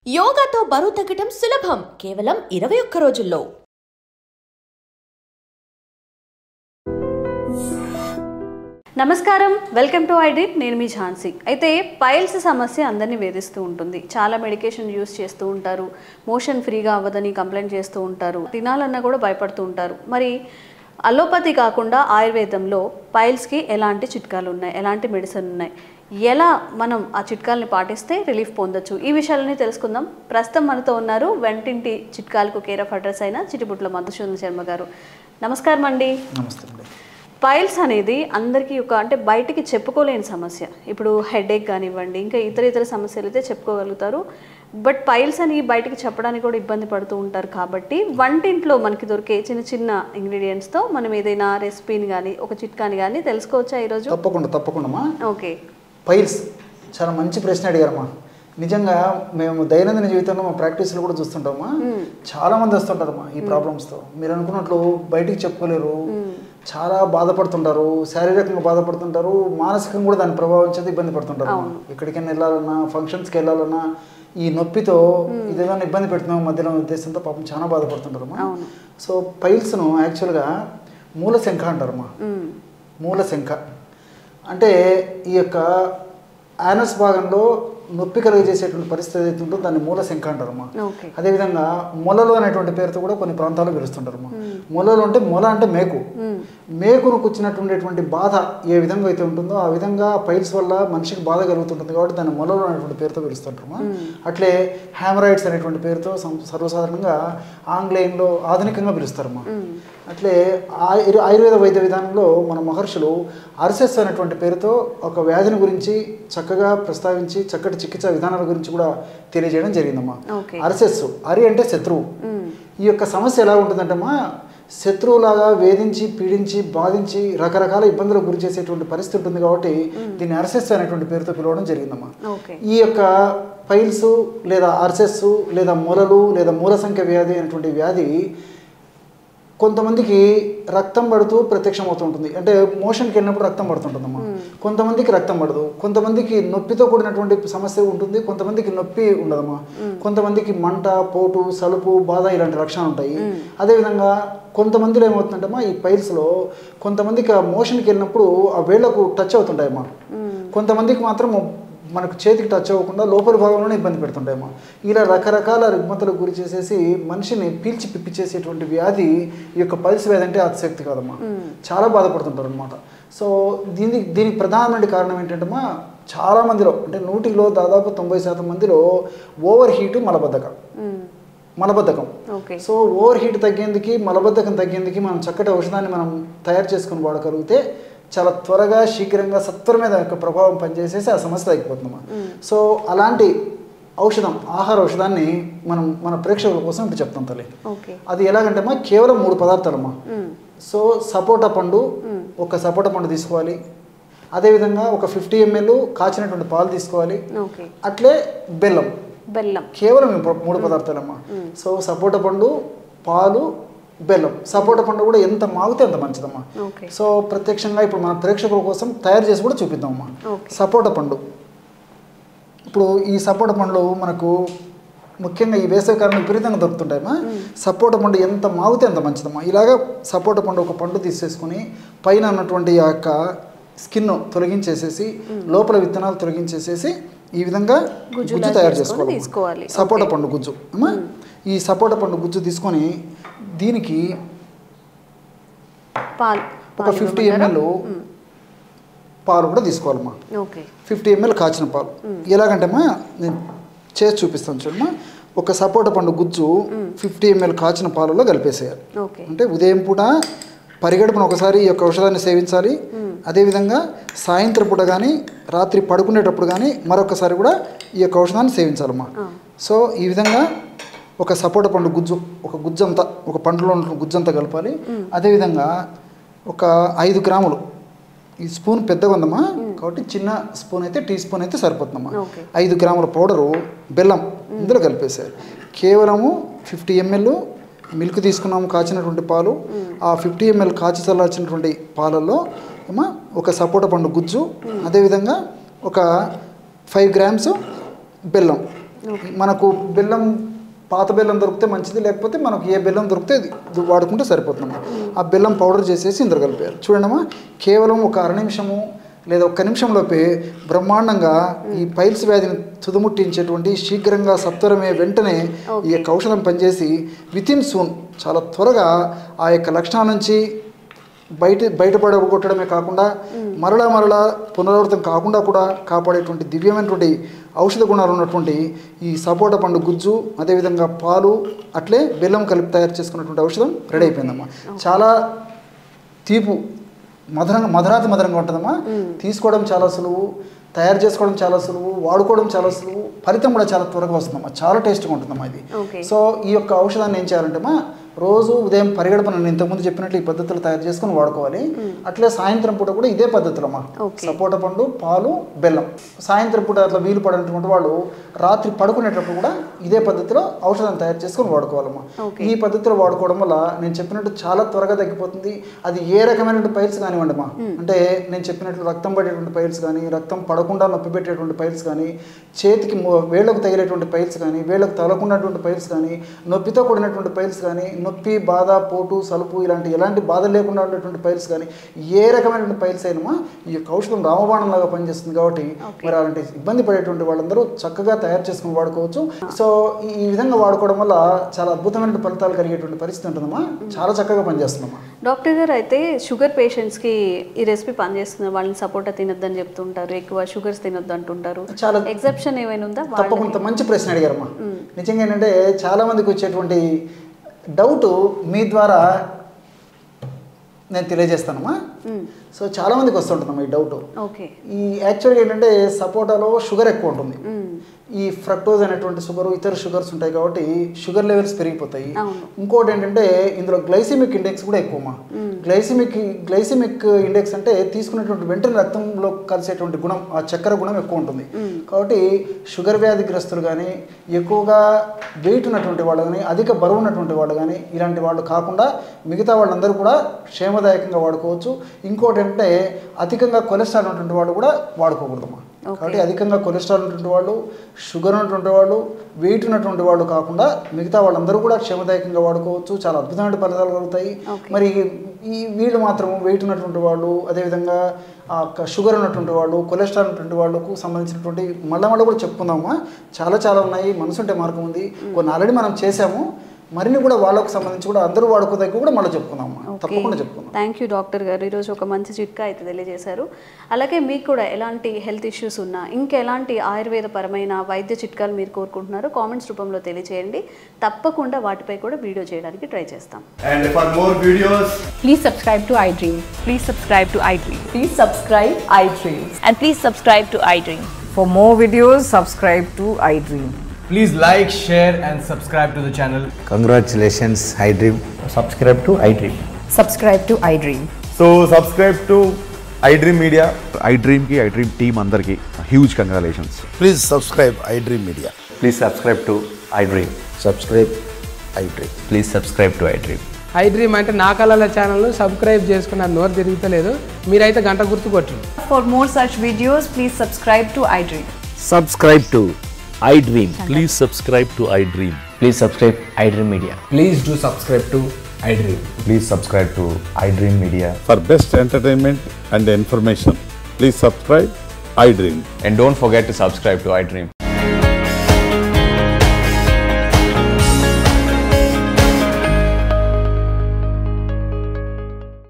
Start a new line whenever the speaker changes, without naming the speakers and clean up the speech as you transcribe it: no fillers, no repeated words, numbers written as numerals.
యోగాతో బరువు తగ్గడం సులభం కేవలం 21 రోజుల్లో.
నమస్కారం, వెల్కమ్ టు ఐడిట్. నేను మీ ఝాన్సీ. అయితే పైల్స్ సమస్య అందరినీ వేధిస్తూ ఉంటుంది. చాలా మెడికేషన్ యూస్ చేస్తూ ఉంటారు, మోషన్ ఫ్రీగా అవ్వదని కంప్లైంట్ చేస్తూ ఉంటారు, తినాలన్నా కూడా భయపడుతూ ఉంటారు. మరి అలోపతి కాకుండా ఆయుర్వేదంలో పైల్స్కి ఎలాంటి చిట్కాలు ఉన్నాయి, ఎలాంటి మెడిసిన్ ఉన్నాయి, ఎలా మనం ఆ చిట్కాలని పాటిస్తే రిలీఫ్ పొందొచ్చు, ఈ విషయాలని తెలుసుకుందాం. ప్రస్తుతం మనతో ఉన్నారు వెంటింటి చిట్కాలకు కేర్ ఆఫ్ అడ్రస్ అయిన చిటిపుట్ల మధుసూదన్ శర్మ గారు. నమస్కారం అండి.
నమస్తే అండి.
పైల్స్ అనేది అందరికీ అంటే బయటికి చెప్పుకోలేని సమస్య. ఇప్పుడు హెడేక్ కానివ్వండి, ఇంకా ఇతర సమస్యలు అయితే చెప్పుకోగలుగుతారు. బట్ పైల్స్ అని బయటికి చెప్పడానికి కూడా ఇబ్బంది పడుతూ ఉంటారు. కాబట్టి వంటింట్లో మనకి దొరికే చిన్న చిన్న ఇంగ్రీడియంట్స్తో మనం ఏదైనా రెసిపీని కానీ ఒక చిట్కాని కానీ తెలుసుకోవచ్చా ఈరోజు?
తప్పకుండా.
ఓకే.
పైల్స్ చాలా మంచి ప్రశ్న అడిగారమ్మా. నిజంగా మేము దైనందిన జీవితంలో మా ప్రాక్టీస్లో కూడా చూస్తుంటామా, చాలా మంది వస్తుంటారమ్మా ఈ ప్రాబ్లమ్స్తో. మీరు అనుకున్నట్లు బయటికి చెప్పుకోలేరు, చాలా బాధపడుతుంటారు, శారీరకంగా బాధపడుతుంటారు, మానసికంగా కూడా దాని ప్రభావం చేత ఇబ్బంది పడుతుంటారు. ఎక్కడికైనా వెళ్ళాలన్నా, ఫంక్షన్స్కి వెళ్ళాలన్నా ఈ నొప్పితో ఇదేదైనా ఇబ్బంది పెడుతున్నాం మధ్యలో ఉద్దేశంతో పాపం చాలా బాధపడుతుంటారమ్మా. సో పైల్స్ను యాక్చువల్గా మూలశంఖ అంటారమ్మా. మూలశంఖ అంటే ఈ యొక్క యానస్ భాగంలో నొప్పి కలిగజేసేటువంటి పరిస్థితి ఏదైతే ఉంటుందో దాన్ని మూలశంఖ అంటారమ్మా. అదేవిధంగా మొలలు అనేటువంటి పేరుతో కూడా కొన్ని ప్రాంతాల్లో పిలుస్తుంటారమ్మా. మొలలు అంటే మొల అంటే మేకును కూర్చున్నటువంటి బాధ ఏ విధంగా అయితే ఉంటుందో ఆ విధంగా పైల్స్ వల్ల మనిషికి బాధ కలుగుతుంటుంది కాబట్టి దాన్ని మొలలు అనేటువంటి పేరుతో పిలుస్తుంటారమ్మా. అట్లే హ్యామరాయిడ్స్ అనేటువంటి పేరుతో సర్వసాధారణంగా ఆంగ్లేయంలో ఆధునికంగా పిలుస్తారమ్మా. అట్లే ఆయుర్వేద వైద్య విధానంలో మన మహర్షులు అర్సెస్ అనేటువంటి పేరుతో ఒక వ్యాధిని గురించి చక్కగా ప్రస్తావించి చక్కటి చికిత్సా విధానాల గురించి కూడా తెలియజేయడం జరిగిందమ్మా. అర్సెస్, అరి అంటే శత్రువు. ఈ యొక్క సమస్య ఎలా ఉంటుందంటమ్మా, శత్రువులాగా వేధించి పీడించి బాధించి రకరకాల ఇబ్బందులకు గురి చేసేటువంటి పరిస్థితి ఉంటుంది కాబట్టి దీన్ని అర్సెస్ అనేటువంటి పేరుతో పిలవడం జరిగిందమ్మా. ఈ యొక్క పైల్స్ లేదా అర్సెస్ లేదా మొలలు లేదా మూలసంఖ్య వ్యాధి అనేటువంటి వ్యాధి కొంతమందికి రక్తం పడుతూ ప్రత్యక్షం అవుతూ ఉంటుంది. అంటే మోషన్కి వెళ్ళినప్పుడు రక్తం పడుతుంటుందమ్మా. కొంతమందికి రక్తం పడదు, కొంతమందికి నొప్పితో కూడినటువంటి సమస్య ఉంటుంది, కొంతమందికి నొప్పి ఉండదమ్మా. కొంతమందికి మంట, పోటు, సలుపు, బాధ ఇలాంటి లక్షణాలు ఉంటాయి. అదేవిధంగా కొంతమందిలో ఏమవుతుందంటమ్మా, ఈ పైల్స్లో కొంతమందికి ఆ మోషన్కి వెళ్ళినప్పుడు ఆ వేళ్లకు టచ్ అవుతుంటాయమ్మా. కొంతమందికి మాత్రం మనకు చేతికి టచ్ అవ్వకుండా లోపలి భాగంలోనే ఇబ్బంది పెడుతుంటాయమ్మా. ఇలా రకరకాల రుగ్మతలకు గురి చేసేసి మనిషిని పీల్చి పిప్పిచేసేటువంటి వ్యాధి ఈ యొక్క పైల్స్ వ్యాధి అంటే అతిశక్తి కాదమ్మా. చాలా బాధపడుతుంటారు అనమాట. సో దీనికి ప్రధానమైన కారణం ఏంటంటమ్మా, చాలా మందిలో అంటే 100లో దాదాపు 90% మందిలో ఓవర్ హీటు, మలబద్ధకం. సో ఓవర్ హీట్ తగ్గేందుకు, మలబద్ధకం తగ్గేందుకు మనం చక్కటి ఔషధాన్ని మనం తయారు చేసుకుని వాడగలిగితే చాలా త్వరగా శీఘ్రంగా సత్వరమే దాని యొక్క ప్రభావం పనిచేసేసి ఆ సమస్య తగ్గిపోతుందమ్మా. సో అలాంటి ఔషధం, ఆహార ఔషధాన్ని మన ప్రేక్షకుల కోసం ఇప్పుడు చెప్తాం తల్లి. అది ఎలాగంటేమ్మా, కేవలం 3 పదార్థాలమ్మా. సో సపోటా పండు, ఒక సపోటా పండు తీసుకోవాలి. అదేవిధంగా ఒక 50 ml కాచినటువంటి పాలు తీసుకోవాలి. అట్లే బెల్లం, కేవలం 3 పదార్థాలమ్మా. సో సపోటా పండు, పాలు, బెల్లం. సపోటా పండు కూడా ఎంత మాగితే అంత మంచిదమ్మా. సో ప్రత్యక్షంగా ఇప్పుడు మన ప్రేక్షకుల కోసం తయారు చేసి కూడా చూపిద్దామమ్మా. సపోటా పండు, ఇప్పుడు ఈ సపోటా పండ్లు మనకు ముఖ్యంగా ఈ వేసవికాలంలో విపరీతంగా దొరుకుతుంటాయమ్మా. సపోటా పండు ఎంత మాగితే అంత మంచిదమ్మా. ఇలాగా సపోటా పండు ఒక పండు తీసేసుకుని పైన ఉన్నటువంటి ఆ యొక్క స్కిన్ తొలగించేసేసి లోపల విత్తనాలు తొలగించేసేసి ఈ విధంగా గుజ్జు తయారు చేసుకోవాలి. సపోటా పండు గుజ్జు అమ్మా. ఈ సపోటా పండు గుజ్జు తీసుకొని దీనికి ఒక 50 ml పాలు కూడా తీసుకోవాలమ్మా. 50 ml కాచిన పాలు. ఎలాగంటేమ్మా నేను చేసి చూపిస్తాను చూడమ్మా. ఒక సపోటా పండు గుజ్జు 50 ml కాచిన పాలలో కలిపేసేయాలి. అంటే ఉదయం పూట పరిగడుపున ఒకసారి ఈ యొక్క ఔషధాన్ని సేవించాలి. అదేవిధంగా సాయంత్రం పూట కానీ రాత్రి పడుకునేటప్పుడు కానీ మరొకసారి కూడా ఈ యొక్క ఔషధాన్ని సేవించాలమ్మా. సో ఈ విధంగా ఒక సపోటా పండు గుజ్జు, ఒక గుజ్జంతా, ఒక పండులో ఉన్న గుజ్జంతా కలపాలి. అదేవిధంగా ఒక 5 గ్రాములు, ఈ స్పూన్ పెద్దగా ఉందమ్మా కాబట్టి చిన్న స్పూన్ అయితే, టీ స్పూన్ అయితే సరిపోతుందమ్మా. 5 గ్రాముల పౌడరు బెల్లం ఇందులో కలిపేసారు. కేవలము 50 ml మిల్క్ తీసుకున్నాము, కాచినటువంటి పాలు. ఆ 50 ml కాచి చల్లార్చినటువంటి పాలల్లో ఏమో ఒక సపోటా పండు గుజ్జు, అదేవిధంగా ఒక 5 grams బెల్లం మనకు బెల్లం పాత బెల్లం దొరికితే మంచిది, లేకపోతే మనకు ఏ బెల్లం దొరికితే అది వాడుకుంటే సరిపోతుందమ్మా. ఆ బెల్లం పౌడర్ చేసేసి ఇందులో కలిపారు. చూడండమ్మా, కేవలం ఒక అర నిమిషము లేదా 1 నిమిషంలోపే బ్రహ్మాండంగా ఈ పైల్స్ వ్యాధిని తుదముట్టించేటువంటి శీఘ్రంగా సత్వరమే వెంటనే ఈ యొక్క ఔషధం పనిచేసి వితిన్ సూన్ చాలా త్వరగా ఆ యొక్క లక్షణాల నుంచి బయటపడగొట్టడమే కాకుండా మరలా పునరావృతం కాకుండా కూడా కాపాడేటువంటి దివ్యమైనటువంటి ఔషధ గుణాలు ఉన్నటువంటి ఈ సపోటా పండు గుజ్జు, అదేవిధంగా పాలు, అట్లే బెల్లం కలిపి తయారు చేసుకున్నటువంటి ఔషధం రెడీ అయిపోయిందమ్మా. చాలా తీపు మధురంగా ఉంటుందమ్మా. తీసుకోవడం చాలా సులువు, తయారు చేసుకోవడం చాలా సులువు, వాడుకోవడం చాలా సులువు, ఫలితం కూడా చాలా త్వరగా వస్తుందమ్మా. చాలా టేస్ట్గా ఉంటుందమ్మా ఇది. సో ఈ యొక్క ఔషధాన్ని ఏం చేయాలంటే రోజు ఉదయం పరిగెడపన నేను ఇంతకుముందు చెప్పినట్లు ఈ పద్ధతులు తయారు చేసుకుని వాడుకోవాలి. అట్లే సాయంత్రం పూట కూడా ఇదే పద్ధతులు అమ్మా. సపోటా పండు, పాలు, బెల్లం. సాయంత్రం పూట అట్లా వీలు పడినటువంటి వాళ్ళు రాత్రి పడుకునేటప్పుడు కూడా ఇదే పద్ధతిలో ఔషధం తయారు చేసుకొని వాడుకోవాలమ్మా. ఈ పద్ధతిలో వాడుకోవడం వల్ల నేను చెప్పినట్టు చాలా త్వరగా తగ్గిపోతుంది. అది ఏ రకమైనటువంటి పైల్స్ కానివ్వండి అమ్మా, అంటే నేను చెప్పినట్లు రక్తం పడేటువంటి పైల్స్ కానీ, రక్తం పడకుండా నొప్పి పెట్టేటువంటి పైల్స్ కానీ, చేతికి వేళ్ళకు తగిలేటువంటి పైల్స్ కానీ, వేళ్ళకు తగలకున్నటువంటి పైల్స్ కానీ, నొప్పితో కూడినటువంటి పైల్స్ కానీ, నొప్పి, బాధ, పోటు, సలుపు ఎలాంటి బాధ లేకుండా ఉండేటువంటి పైల్స్ కానీ, ఏ రకమైనటువంటి పైల్స్ అయినా ఈ యొక్క ఔషధం రామబాణం లాగా పనిచేస్తుంది. కాబట్టి మరి అలాంటి ఇబ్బంది పడేటువంటి వాళ్ళందరూ చక్కగా తయారు చేసుకుని వాడుకోవచ్చు. సో ఈ విధంగా వాడుకోవడం వల్ల చాలా అద్భుతమైన ఫలితాలు కలిగేటువంటి పరిస్థితి ఉంటుందమ్మా. చాలా చక్కగా పనిచేస్తుందమ్మా.
డాక్టర్ గారు, అయితే షుగర్ పేషెంట్స్కి ఈ రెసిపీ పనిచేస్తుంది. వాళ్ళని సపోటా తినొద్దని చెప్తుంటారు, ఎక్కువ షుగర్స్ తినొద్దు అంటుంటారు. చాలా ఎగ్జెప్షన్ ఏమైనా ఉందా?
తప్పకుండా మంచి ప్రశ్న అడిగారమ్మా. నిజంగా ఏంటంటే చాలా మందికి వచ్చేటువంటి డౌట్ మీ ద్వారా నేను తెలియజేస్తానమ్మా. సో చాలా మందికి వస్తుంటుందమ్మా ఈ డౌట్. ఈ యాక్చువల్గా ఏంటంటే సపోటాలో షుగర్ ఎక్కువ ఉంటుంది. ఈ ఫ్రక్టోజ్ అనేటువంటి షుగర్, ఇతర షుగర్స్ ఉంటాయి కాబట్టి షుగర్ లెవెల్స్ పెరిగిపోతాయి. ఇంకోటి ఏంటంటే ఇందులో గ్లైసిమిక్ ఇండెక్స్ కూడా ఎక్కువమ్మా. గ్లైసిమిక్ ఇండెక్స్ అంటే తీసుకునేటువంటి వెంటనే రక్తంలో కలిసేటువంటి గుణం, ఆ చక్కెర గుణం ఎక్కువ ఉంటుంది. కాబట్టి షుగర్ వ్యాధిగ్రస్తులు కానీ, ఎక్కువగా వెయిట్ ఉన్నటువంటి వాళ్ళు కానీ, అధిక బరువు ఉన్నటువంటి వాళ్ళు కానీ, ఇలాంటి వాళ్ళు కాకుండా మిగతా వాళ్ళందరూ కూడా క్షేమదాయకంగా వాడుకోవచ్చు. ఇంకోటి అంటే అధికంగా కొలెస్ట్రాల్ ఉన్నటువంటి వాళ్ళు కూడా వాడుకోకూడదమ్మా. కాబట్టి అధికంగా కొలెస్ట్రాల్ ఉన్నటువంటి వాళ్ళు, షుగర్ ఉన్నటువంటి వాళ్ళు, వెయిట్ ఉన్నటువంటి వాళ్ళు కాకుండా మిగతా వాళ్ళందరూ కూడా క్షేమదాయకంగా వాడుకోవచ్చు. చాలా అద్భుతమైన ఫలితాలు కలుగుతాయి. మరి వీళ్ళు మాత్రం వెయిట్ ఉన్నటువంటి వాళ్ళు, అదేవిధంగా షుగర్ ఉన్నటువంటి వాళ్ళు, కొలెస్ట్రాల్ ఉన్నటువంటి వాళ్ళకు సంబంధించినటువంటి మళ్ళీ కూడా చెప్పుకుందామా. చాలా ఉన్నాయి. మనసుంటే మార్గం ఉంది. కొన్ని ఆల్రెడీ మనం చేసాము. మరిన్ని కూడా వాళ్ళకు సంబంధించి కూడా అందరూ వాడుకోదగ్గ కూడా మళ్ళీ చెప్పుకుందాం, తప్పకుండా చెప్పుకుందాం.
థ్యాంక్ యూ డాక్టర్ గారు. ఈరోజు ఒక మంచి చిట్కా అయితే తెలియజేశారు. అలాగే మీకు కూడా ఎలాంటి హెల్త్ ఇష్యూస్ ఉన్నా, ఇంకెలాంటి ఆయుర్వేద పరమైన వైద్య చిట్కాలు మీరు కోరుకుంటున్నారో కామెంట్స్ రూపంలో తెలియజేయండి. తప్పకుండా వాటిపై కూడా వీడియో చేయడానికి ట్రై చేస్తాం.
And for more videos,
please subscribe to iDream.
Please subscribe to iDream.
Please subscribe iDream.
And please subscribe to iDream.
For more videos, subscribe to iDream.
please like, share and subscribe to the channel.
Congratulations, iDream.
Subscribe to iDream.
Subscribe to iDream.
So subscribe to iDream Media.
iDream ki iDream team andarki huge congratulations.
Please subscribe iDream Media.
Please subscribe to iDream.
Subscribe iDream.
Please subscribe to iDream.
iDream అంటే నా కళల channel subscribe చేసుకున్న నోరు తిరుగుతలేదు, మీరైతే గంట గుర్తు కొట్టండి.
For more such videos, please subscribe to iDream.
Subscribe to iDream. Please subscribe to iDream.
Please subscribe iDream Media.
Please do subscribe to iDream.
Please subscribe to iDream Media.
For best entertainment and information, please subscribe iDream.
And don't forget to subscribe to iDream.